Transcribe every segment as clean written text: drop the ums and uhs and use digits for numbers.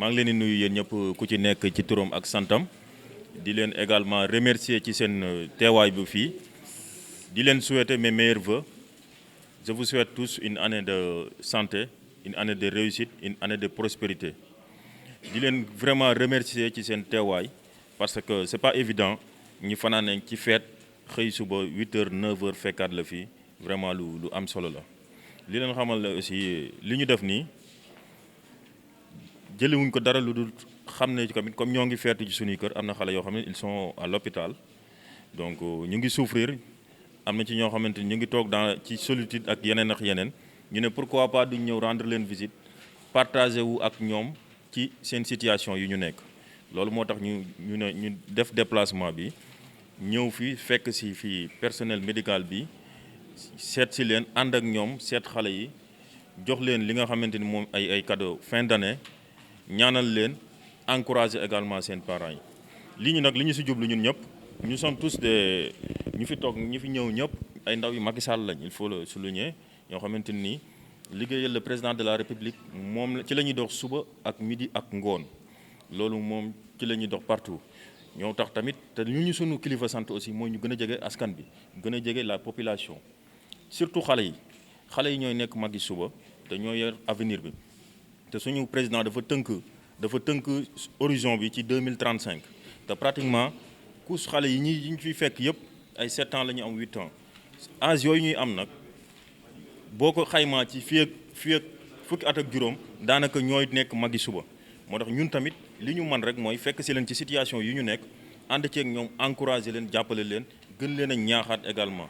maa ngi leen di nuyu yéen ñëpp ku ci nekk ci turam ak santam di leen également remercier ci seen teewaay bu fii di leen souhaiter mes meilleurs vœux. Je vous souhaite tous une année de santé, une année de réussite, une année de prospérité. di leen vraiment remercier ci seen teewaay parce que c'est pas évident ñu fanaan ci fête xëy suba 8h 9h fekkaat la fii vraiment lu am solo la. li leen xamal la aussi li ñu def nii jëliwuñ ko dara lu dul xam ne tamit comme ñoo ngi feetu ci suñuy kër am na xale yoo xam ne ils sont à l'hôpital donc ñu ngi souffrir am na ci ñoo xamante ni ñu ngi toog dans ci solitude ak yeneen ñu ne pourquoi pas duñ ñëw rendre leen visite partager wu ak ñoom ci seen situation yu ñu nekk. loolu moo tax ñu def déplacement bi ñëw fii fekk si fii personnel médical bi seet si leen ànd ak ñoom seet xale yi jox leen li nga xamante ni moom ay cadeau fin d'année ñaanal leen encourager également seen parents yi. li ñu nag li ñu si jublu ñun ñëpp ñu sommes tous des ñu fi toog ñu fi ñëw ñëpp ay ndaw yu Macky Sall lañ il faut le souligner ñoo xamante ni liggéeyal le président de la République moom ci la ñuy dox suba ak midi ak ngoon loolu moom ci la ñuy dox partout. ñoo tax tamit te ñu sunu kilifa sant aussi mooy ñu gën a jege askan bi gën a jege la population surtout xale yi ñooy nekk mag yi suba te ñoo yor avenir bi te suñu président dafa tënk horizon bi ci 2035 te pratiquement ku xale yi ñu fiy fekk yëpp ay 7 ans la ñu am 8 ans âge yooyu ñuy am nag boo ko xaymaa ci fii ak fukki at ak juróom daanaka ñooy nekk mag yi suba. moo tax ñun tamit li ñu man rek mooy fekk si leen ci situation yi ñu nekk ànd ceeg ñoom encourager leen jàppale leen gën leen a ñaaxaat également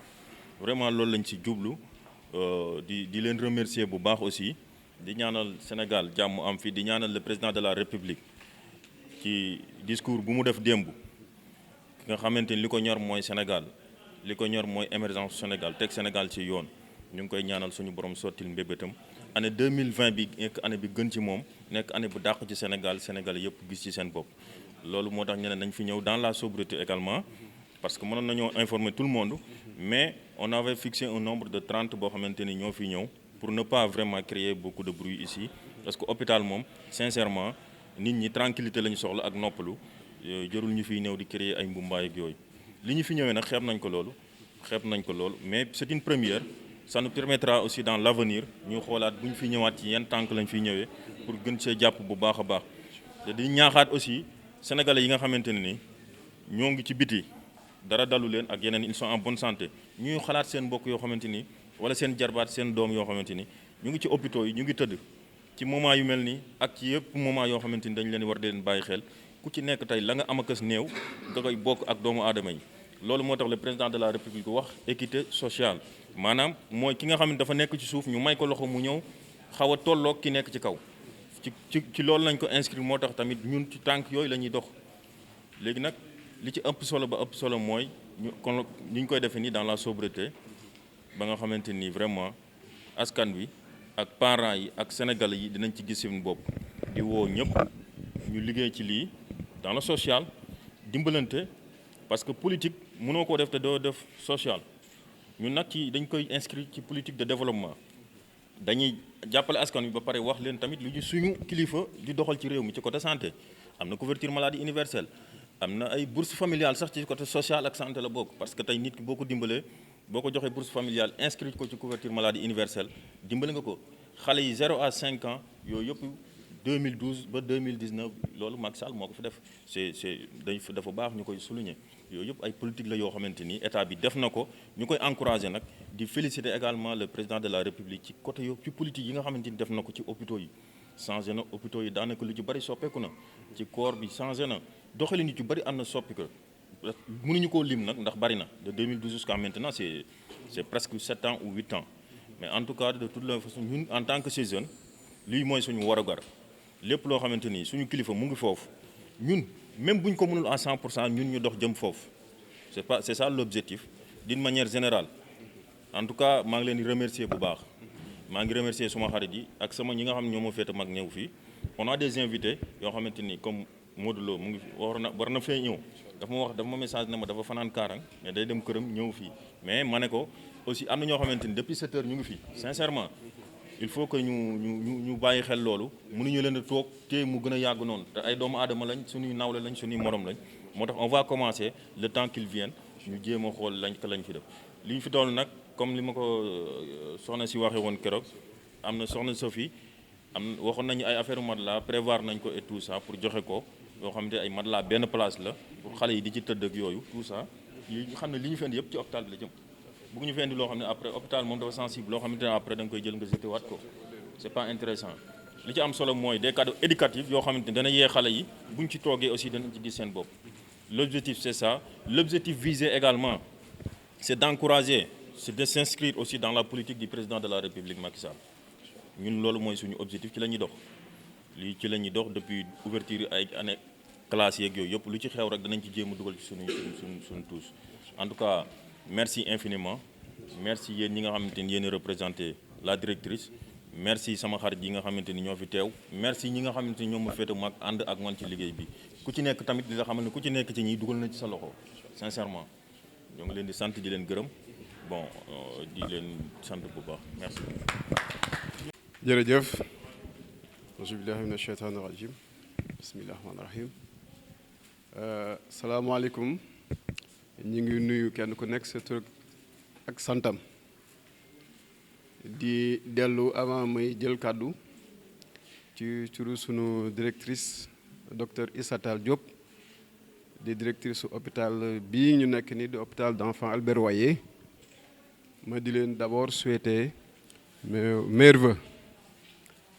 vraiment loolu lañ ci jublu di leen remercier bu baax aussi di ñaanal Sénégal jàmm am fii di ñaanal le président de la République ci discours bu mu def démb ki nga xamante ni li ko ñor mooy Sénégal li ko ñor mooy émergence Sénégal teg Sénégal ci yoon ñu ngi koy ñaanal suñu borom sottil mbébétam année 2020 bi nekk année bi gën ci moom nekk année bu dàq ci Sénégal yëpp gis ci seen bopp. loolu moo tax ñu ne nañ fi ñëw dans la sobriété également parce que mënoon nañoo informer tout le monde mais on avait fixé un nombre de 30 boo xamante ni ñoo fi ñëw pour ne pas vraiment créer beaucoup de bruit ici parce que hôpital moom sincèrement nit ñi tranquillité la ñu soxla ak noppalu jërul ñu fiy ñëw di créer ay mbumbaay ak yooyu. li ñu fi ñëwee nag xeeb nañ ko loolu mais c'est une première. Ça nous permettra aussi dans l'avenir ñu xoolaat bu ñu fi ñëwaat ci yenn tànk lañ fiy ñëwee pour gën see jàpp bu baax a baax te di ñaaxaat aussi sénégalais yi nga xamante ne ni ñoo ngi ci biti dara dalu leen ak yeneen ils sont en bonne santé ñuy xalaat seen mbokk yoo xamante ni wala seen jarbaat seen doom yoo xamante ni ñu ngi ci hôpitaux yi ñu ngi tëdd ci moment yu mel nii ak ci yëpp moment yoo xamante ni dañ leen war di leen bàyyi xel ku ci nekk tey la nga am akas néew nga koy bokk ak doomu aadama yi. loolu moo tax le président de la République wax équité sociale maanaam mooy ki nga xam ne dafa nekk ci suuf ñu may ko loxo mu ñëw xaw a tolloog ki nekk ci kaw ci loolu lañ ko inscrire moo tax tamit ñun ci tànk yooyu la ñuy dox. léegi nag li ci ëpp solo mooy kon ni ñu koy defee nii dans la sobriété ba nga xamante ni vraiment askan wi ak parents yi ak sénégalais yi dinañ ci gis seen bopp. di woo ñëpp ñu liggéey ci lii dans le social dimbalante parce que politique mënoo koo def te doo def social. ñun nag dañ koy inscrire ci politique de développement dañuy jàppale askan wi ba pare wax leen tamit lu ñu suñu kilifa di doxal ci réew mi ci côté santé am na couverture maladie universelle am na ay bourse familiale sax ci côté social ak santé la bokk parce que tey nit ki boo ko dimbalee boo ko joxee bourse familiale inscrire ko ci couverture maladie universelle dimbale nga ko xale yi 0 à 5 ans yooyu yëpp 2012 ba 2019 loolu Macky Sall moo ko fi def dafa baax ñu koy souligner. yooyu yëpp ay politique la yoo xamante ni état bi def na ko ñu koy encourager nag di féliciter également le président de la République ci côté yo ci politique yi nga xamante ni def na ko ci hôpitaux yi changé na hôpitaux yi daanaka lu ci bëri soppeeku na ci corps bi changé na doxalin yu ci bëri am na soppiku mënuñu koo lim nag ndax bëri na de 2012 jusqu'à maintenant c'est presque 7 ans ou 8 ans mais en tout cas de toute la façon ñun en tant que ces jeunes lii mooy suñu warugar lépp loo xamante ni suñu kilifa mu ngi foofu ñun. même bu ñu ko mënul à 100% ñun ñu dox jëm foofu c'est ça l'objectif d'une manière générale en tout cas maa ngi leen di remercier bu baax maa ngi remercier suma xarit yi ak sama ñi nga xam ne ñoo ma féete mag ñëw fii on a des invités yoo xamante ni comme Modou Lo mu ngi war na fee ñëw dafa ma message ne ma dafa fanaan Kaarang mais day dem këram ñëw fii mais ma ne ko aussi am na ñoo xamante ni depuis 7 heures ñu ngi fii sincèrement il faut que ñu bàyyi xel loolu mënuñu leen a toog te mu gën a yàgg noonu te ay doomu aadama lañ suñuy nawle lañ suñuy morom lañ moo tax on va commencer le temps qu'ils viennent ñu jéem a xool lañ fi def li ñu fi doon nag comme li ma ko soxna si waxee woon keroog am na soxna Sophie waxoon nañu ay affaire matelas prévoir nañ ko et tout ça pour joxe ko yoo xam ne ay matelas benn place la pour xale yi di ci tëdd ak yooyu tout ça yi xam ne li ñu fi indi yëpp ci hôpital bi la jëm bëgg ñu fi indi loo xam ne après hôpital moom dafa sensible loo xamante ne après da nga koy jël nga jeté waat ko c'est pas intéressant li ci am solo mooy des cadres éducatifs yoo xamante ne dana yee xale yi buñ ci toogee aussi danañ ci gis seen bopp l'objectif c'est ça l'objectif visé également c'est d'encourager c'est de s'inscrire aussi dans la politique du président de la République Macky Sall ñun loolu mooy suñu objectif ci la ñuy dox lii ci la ñuy dox depuis ouverture ay année classe yeeg yooyu yëpp lu ci xew rek danañ ci jéem a dugal ci suñu tous en tout cas merci infiniment merci yéen ñi nga xamante ni yéen a représenté la directrice merci sama xarit yi nga xamante ni ñoo fi teew merci ñi nga xamante ni ñoo ma féete mag ànd ak man ci liggéey bi ku ci nekk tamit di nga xam ne ku ci nekk ci ñi dugal na ci sa loxo sincèrement ñoo ngi leen di sant di leen gërëm bon di leen sant bu baax merci. jërëjëf auzu billahi mina sheytaani rajim bismillahi rahmaani rahim salaamaaleykum ñu ngi nuyu kenn ku nekk sa tur ak santam di dellu avant may jël kàddu ci turu sunu directrice docteur Issa Tall Diop di directrice su hôpital bii ñu nekk ni di hôpital d'enfants Albert Royer ma di leen d'abord souhaiter mes meilleurs vœux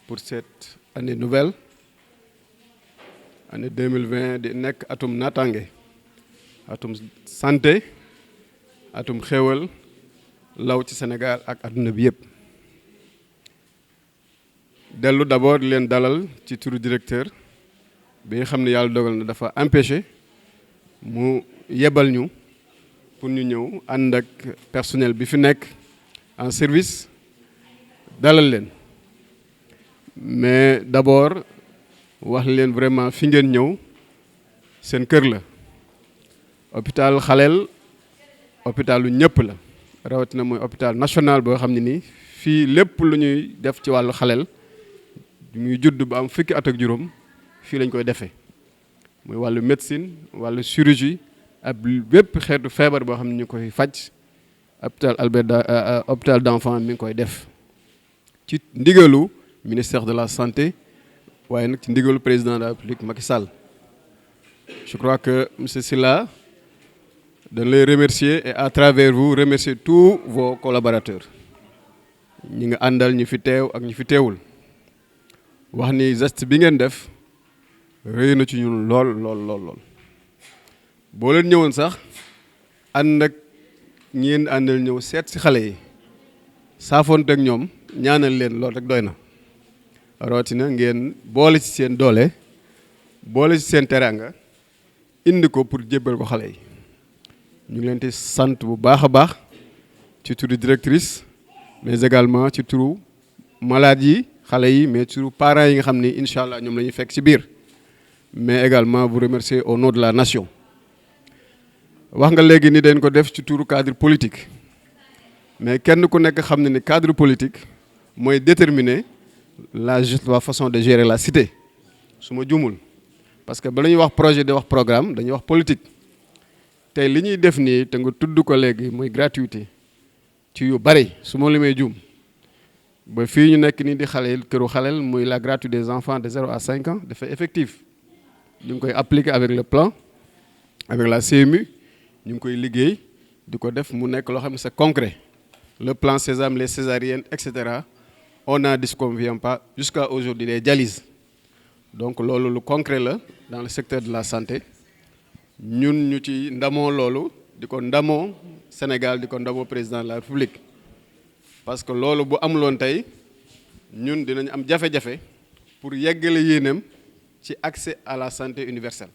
pour cette année nouvelle année 2020 di nekk atum naataange atum santé atum xéewal law ci Sénégal ak adduna bi yëpp dellu d'abord di leen dalal ci turu directeur bi nga xam ne yàlla dogal na dafa empêché mu yebal ñu pour ñu ñëw ànd ak personnel bi fi nekk en service dalal leen mais d'abord wax leen vraiment fi ngeen ñëw seen kër la hôpital Xalel hôpitalu ñëpp la rawatina mooy hôpital national boo xam ne nii fii lépp lu ñuy def ci wàllu xalel muy judd ba am fukki at ak juróom fii lañ koy defee muy wàllu médecine wàllu chirurgie ak bépp xeetu feebar boo xam ne ñu koy faj hôpital d'enfants mi ngi koy def ci ndigalu ministère de la santé waaye nag ci ndigalu président de la République Macky Sall je crois que monsieur Sylla dañ lay remercier et à travers vous remercier tous vos collaborateurs ñi nga àndal ñi fi teew ak ñi fi teewul wax ni geste bi ngeen def rëy na ci ñun lool boo leen ñëwoon sax ànd ak ñeen àndal ñëw seet si xale yi saafoonte ak ñoom ñaanal leen lool rek doy na rawatina ngeen boole ci seen doole boole ci seen teraanga indi ko pour jébbal ko xale yi ñu ngi leen di sant bu baax a baax ci turu directrice mais également ci turu malade yi xale yi mais ci turu parents yi nga xam ni incha allah ñoom la ñuy fekk ci biir mais également vous remercier au nom de la nation. wax nga léegi ni dañ ko def ci turu cadre politique mais kenn ku nekk xam ne ni cadre politique mooy déterminer la façon de gérer la cité su ma juumul parce que ba la ñuy wax projet di wax programme dañuy wax politique. tey li ñuy def nii te nga tudd ko léegi muy gratuité ci yu bari su ma limee juum ba fii ñu nekk nii di xaleel këru xaleel muy la gratuité des enfants de 0 à 5 ans dafa effectif ñu ngi koy appliquer avec le plan avec la CMU ñu ngi koy liggéey di ko def mu nekk loo xam ne c'est concret le plan Sésame les césariennes et cetera on n'en disconvient pas jusqu'à aujourd'hui les dialyses donc loolu lu concret la dans le secteur de la santé ñun ñu ci ndamoo loolu di ko ndamoo Sénégal di ko ndamoo président de la République parce que loolu bu amuloon tey ñun dinañ am jafe-jafe pour yeggale yéenam ci accès à la santé universelle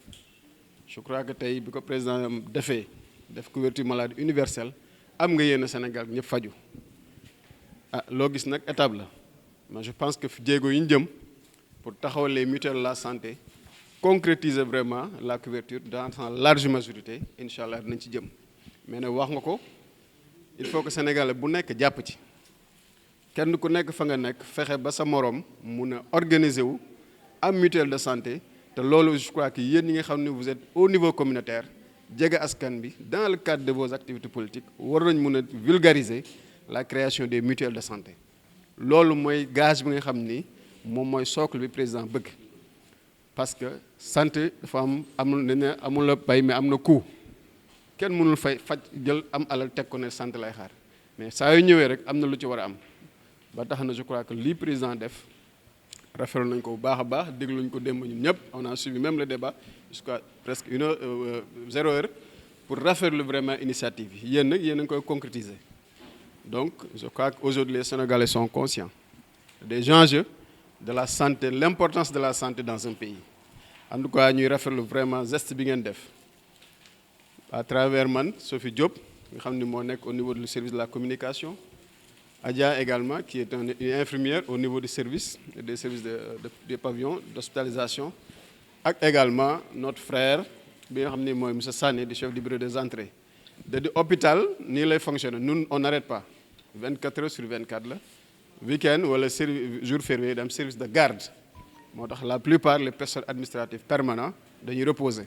je crois que tey bi ko président def couverture maladie universelle am nga yéen a Sénégal ñëpp faju loo gis nag étape la mais je pense que jéego yi ñu jëm pour taxawal les mutuelles de la santé concrétiser vraiment la couverture dans sa large majorité incha allah dinañ ci jëm mais nag wax nga ko il faut que Sénégalais bu nekk jàpp ci kenn ku nekk fa nga nekk fexe ba sa morom mun a organiser wu am mutuelle de santé te loolu je crois que yéen ñi nga xam ne vous êtes au niveau communautaire jege askan bi dans le cadre de vos activités politiques war nañ mun a vulgariser la création des mutuelles de santé loolu mooy gage bi nga xam ni moom mooy socle bi président bëgg parce que santé dafa amul la pay mais am na coût kenn mënul faj jël am alal teg ko ne santé lay xaar mais saa yu ñëwee rek am na lu ci war a am ba tax na je crois que lii président def rafetlu nañ ko bu baax a baax dégluñ ko démb ñun ñëpp on a suivi même le débat jusqu'à presque 0 heure pour rafetlu vraiment initiative yi yéen nag yéen a ngi koy concrétiser donc je crois qu'aujourd'hui les Sénégalais sont conscients des enjeux de la santé l'importance de la santé dans un pays en tout cas ñuy rafetlu vraiment geste bi ngeen def à travers man Sophie Diop nga xam ni moo nekk au niveau du service de la communication Adja également qui est une infirmière au niveau du service des services des pavillons d'hospitalisation ak également notre frère bi nga xam ni mooy monsieur Sané du chef du bureau des entrées da di hôpital nii lay fonctionner ñun on n'arrête pas 24 heures sur 24 la week-end wala jour férié dem service de garde moo tax la plupart les personnes administratives permanents dañuy reposer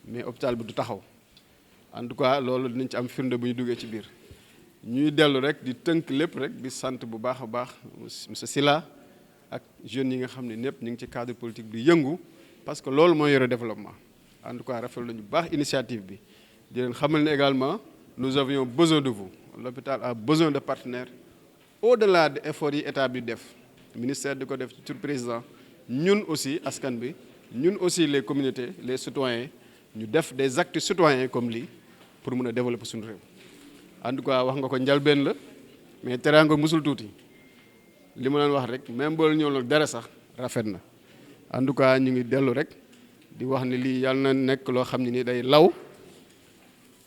mais hôpital bi du taxaw en tout cas loolu dinañ ci am firnde bu ñu duggee ci biir ñuy dellu rek di tënk lépp rek di sant bu baax a baax monsieur Sylla ak jeunes yi nga xam ne ñëpp ñu ngi ci cadre politique bi yëngu parce que loolu mooy yore développement en tout cas rafetlu nañu bu baax initiative bi di leen xamal ne également nous avions besoin de vous l'hôpital a besoin de partenaires au-delà de efforts yi état bi def ministère di ko def ci tur président ñun aussi askan bi ñun aussi les communautés les citoyens ñu def des actes citoyens comme lii pour mun a développer suñu réew en tout cas wax nga ko njalbeen la mais teraanga musul tuuti li ma leen wax rek même boo ñëw loolu dara sax rafet na en tout cas ñu ngi dellu rek di wax ne lii yàlla na nekk loo xam ne ni day law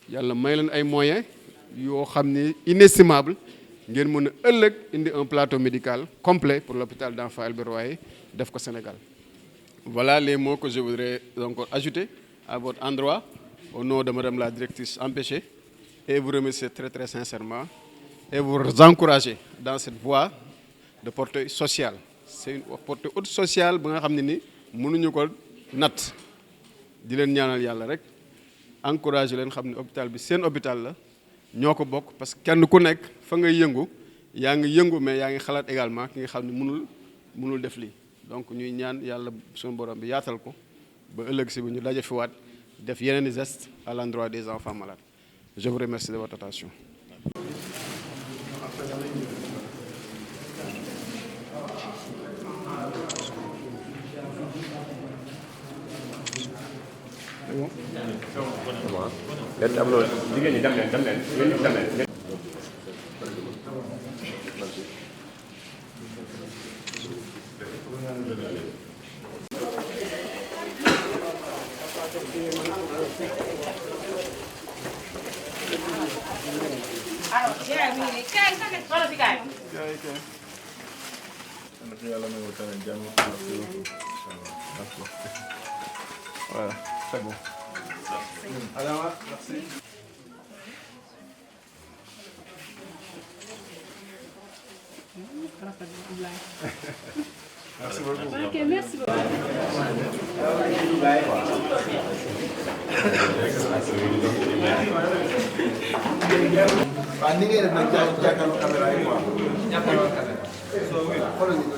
yàlla may leen ay moyens yoo xam ni inestimable ngeen mën a ëllëg indi un plateau médical complet pour l'hôpital d'enfants Albert Royer def ko Sénégal. Voilà les mots que je voudrais encore ajouter à votre endroit au nom de madame la directrice empêchée et vous remercier très très sincèrement et vous encourager dans cette voie de portée sociale. C'est une portée haute sociale ba nga xam ne ni mënuñu ko natt di leen ñaanal yàlla rek encourager leen xam ne hôpital bi seen hôpital la ñoo ko bokk parce que kenn ku nekk fa ngay yëngu yaa ngi yëngu mais yaa ngi xalaat également ki nga xam ne mënul def lii donc ñuy ñaan yàlla suñu borom bi yaatal ko ba ëllëg si bu ñu daje fi waat def yeneen i gestes à l'endroit des enfants malades. Je vous remercie de votre attention. Voilà, c'est bon. Alors, merci. Merci beaucoup. Ok, merci beaucoup. ni ngay def nag jàkkaarloo caméra yi quoi. jàkkaarloo caméra. xoolal ñu ko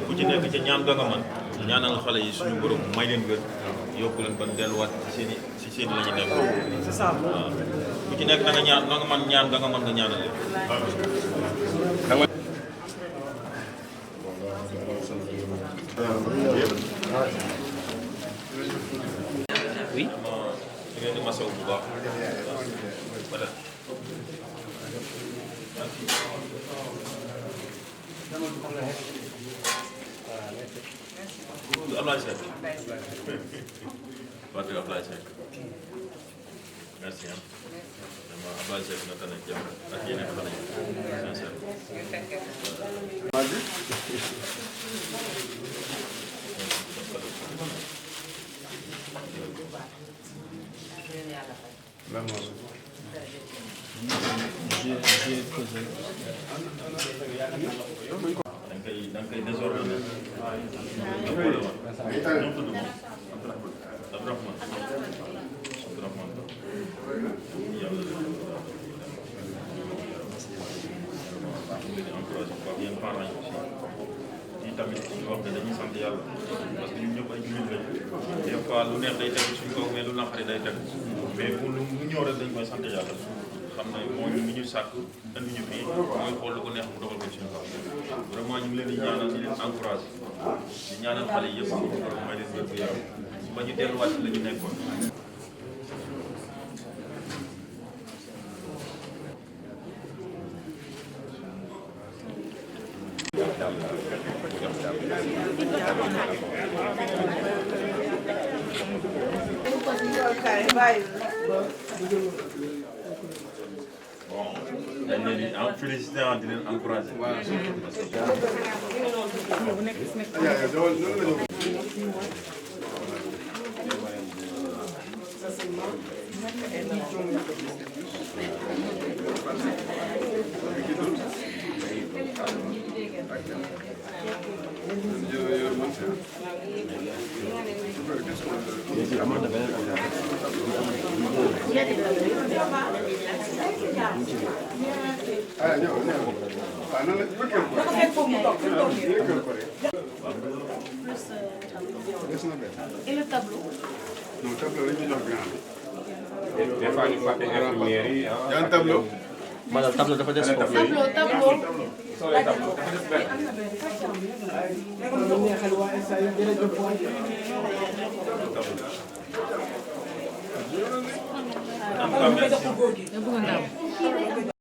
ku ci nekk ci ñaan ga nga man ñaanal xale yi suñu borom may leen gën yokku leen ban delluwaat ci seen la ñu nekk. C'est ça. waaw ku ci nekk na nga ñaan na nga man ñaan ga nga mën nga ñaanal leen. Oui. da ngeen di masawu bu baax. voilà. Ablaye Seck. Parti Ablaye Seck. Merci. Vraiment Ablaye Seck naka la jàmm ak yeneen xale yi. Sincèrement. da nga koy désordonné. yéen parents yi aussi fii tamit ñu wax ne dañuy sant yàlla parce que ñun ñëpp ay jullit lañu des fois lu neex day teg suñu kaw mais lu naqari day teg mais bu lu ñëw rek dañ koy sant yàlla xam ne moo ñu ñu sàkk andi ñu fii mooy xool lu ko neex mu dogal ko suñu kaw vraiment ñu ngi leen di ñaanal di leen encouragé di ñaanal xale yëpp may leen wér gu yaram ba ñu delluwaat ci la ñu nekkoon. Bon, dañ leen di félicité di leen encouragé. Et le tableau? Non, tableau lañu jox grand. Des fois ñu fàtte infirmière yi. Y a un tableau. Maanaam tableau dafa des foofu. Tableau. En tout cas, merci.